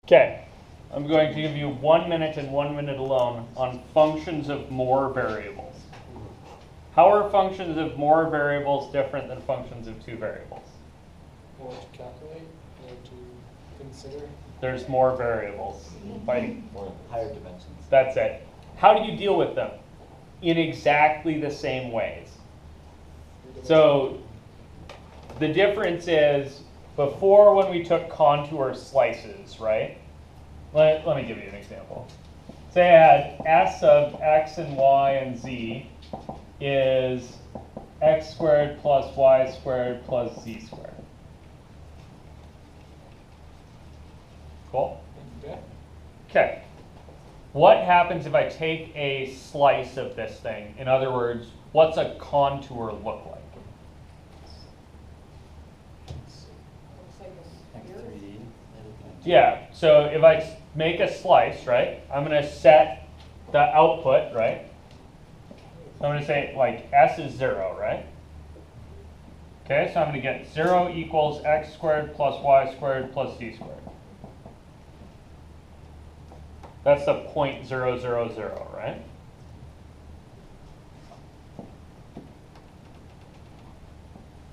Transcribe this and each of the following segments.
Okay, I'm going to give you 1 minute and 1 minute alone on functions of more variables. How are functions of more variables different than functions of two variables? More to calculate, more to consider. There's more variables. More higher dimensions. That's it. How do you deal with them? In exactly the same ways. So the difference is, before when we took contour slices, right? Let me give you an example. Say I had s of x and y and z is x squared plus y squared plus z squared. Cool? Okay. Okay. What happens if I take a slice of this thing? In other words, what's a contour look like? Yeah, so if I make a slice, right, I'm going to set the output, right? So I'm going to say, like, s is 0, right? Okay, so I'm going to get 0 equals x squared plus y squared plus z squared. That's the 0.000, right?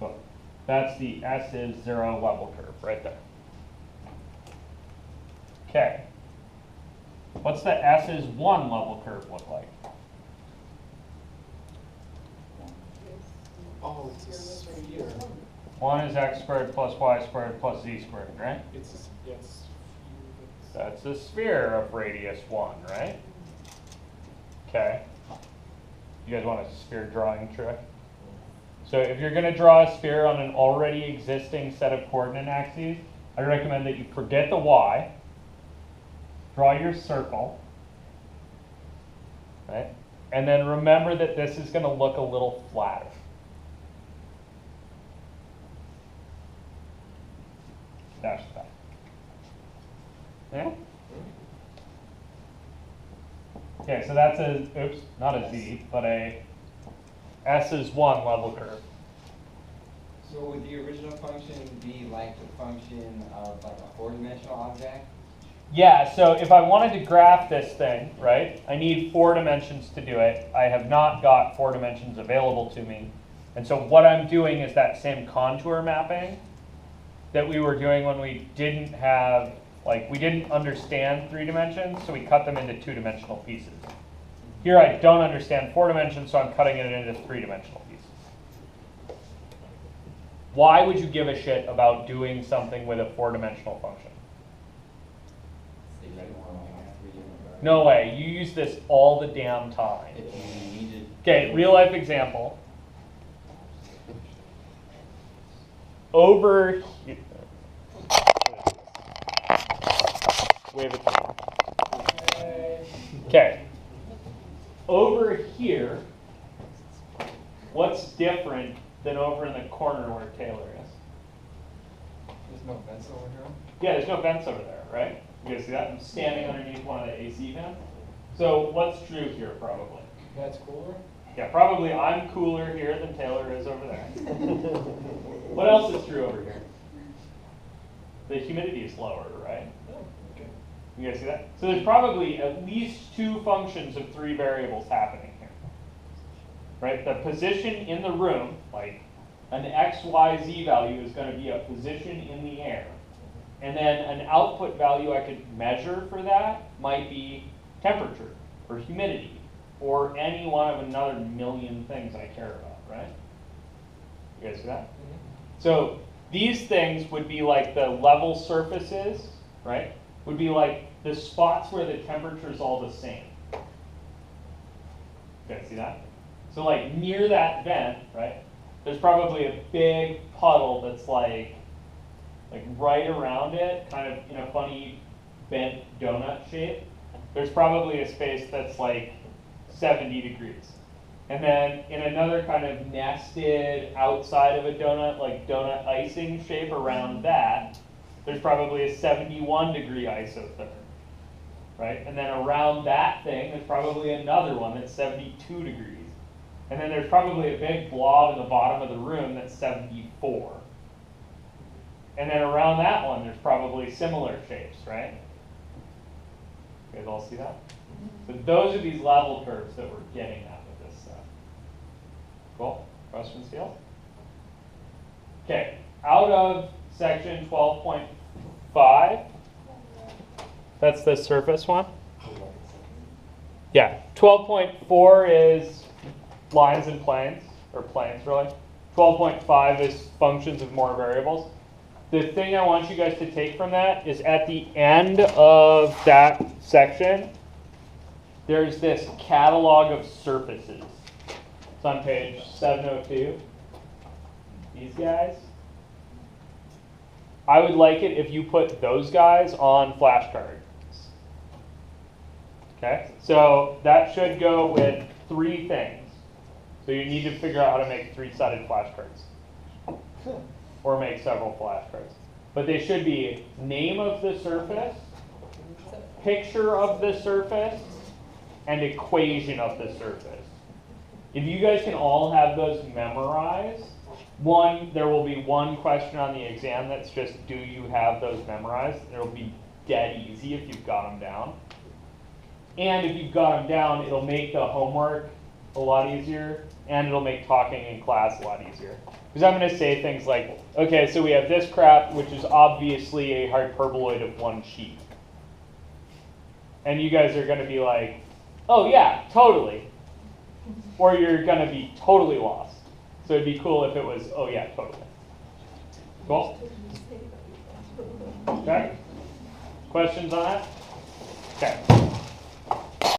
Well, that's the s is 0 level curve right there. Okay. What's the s is 1 level curve look like? Oh, it's a sphere. 1 is x squared plus y squared plus z squared, right? It's yes. That's a sphere of radius 1, right? Okay. You guys want a sphere drawing trick? So if you're going to draw a sphere on an already existing set of coordinate axes, I recommend that you forget the y, draw your circle, right? And then remember that this is going to look a little flatter. Dash that. Yeah? Okay, so that's a, oops, not a z, but a s is 1 level curve. So would the original function be like the function of like a four-dimensional object? Yeah, so if I wanted to graph this thing, right, I need 4 dimensions to do it. I have not got 4 dimensions available to me. And so what I'm doing is that same contour mapping that we were doing when we didn't have, like, we didn't understand 3 dimensions, so we cut them into 2-dimensional pieces. Here I don't understand 4 dimensions, so I'm cutting it into 3-dimensional pieces. Why would you give a shit about doing something with a 4-dimensional function? No way. You use this all the damn time. If you needed. Okay, real life example. Over here. Wave it to me. Okay. Over here, what's different than over in the corner where Taylor is? There's no vents over here. Yeah, there's no vents over there, right? You guys see that? I'm standing underneath one of the AC vents. So what's true here, probably? That's cooler. Yeah, probably I'm cooler here than Taylor is over there. What else is true over here? The humidity is lower, right? Oh, okay. You guys see that? So there's probably at least 2 functions of 3 variables happening here. Right? The position in the room, like an x, y, z value is going to be a position in the air. And then an output value I could measure for that might be temperature or humidity or any one of another million things I care about, right? You guys see that? Mm-hmm. So these things would be like the level surfaces, right? Would be like the spots where the temperature is all the same. You guys see that? So like near that vent, right? There's probably a big puddle that's like right around it, kind of in a funny bent donut shape. There's probably a space that's like 70 degrees. And then in another kind of nested outside of a donut, like donut icing shape around that, there's probably a 71 degree isotherm, right? And then around that thing, there's probably another one that's 72 degrees. And then there's probably a big blob in the bottom of the room that's 74. And then around that one, there's probably similar shapes, right? You guys all see that? So those are these level curves that we're getting at with this stuff. Cool? Questions, Gail? Okay, out of section 12.5, that's the surface one. Yeah, 12.4 is lines and planes, or planes really. 12.5 is functions of more variables. The thing I want you guys to take from that is at the end of that section, there's this catalog of surfaces. It's on page 702. These guys. I would like it if you put those guys on flashcards. Okay, so that should go with 3 things. So you need to figure out how to make 3-sided flashcards. Or make several flashcards. But they should be name of the surface, picture of the surface, and equation of the surface. If you guys can all have those memorized, there will be one question on the exam that's just, do you have those memorized? It'll be dead easy if you've got them down. And if you've got them down, it'll make the homework a lot easier, and it'll make talking in class a lot easier. Because I'm going to say things like, okay, so we have this crap, which is obviously a hyperboloid of one sheet. And you guys are going to be like, oh yeah, totally. Or you're going to be totally lost. So it'd be cool if it was, oh yeah, totally. Cool? Okay? Questions on that? Okay.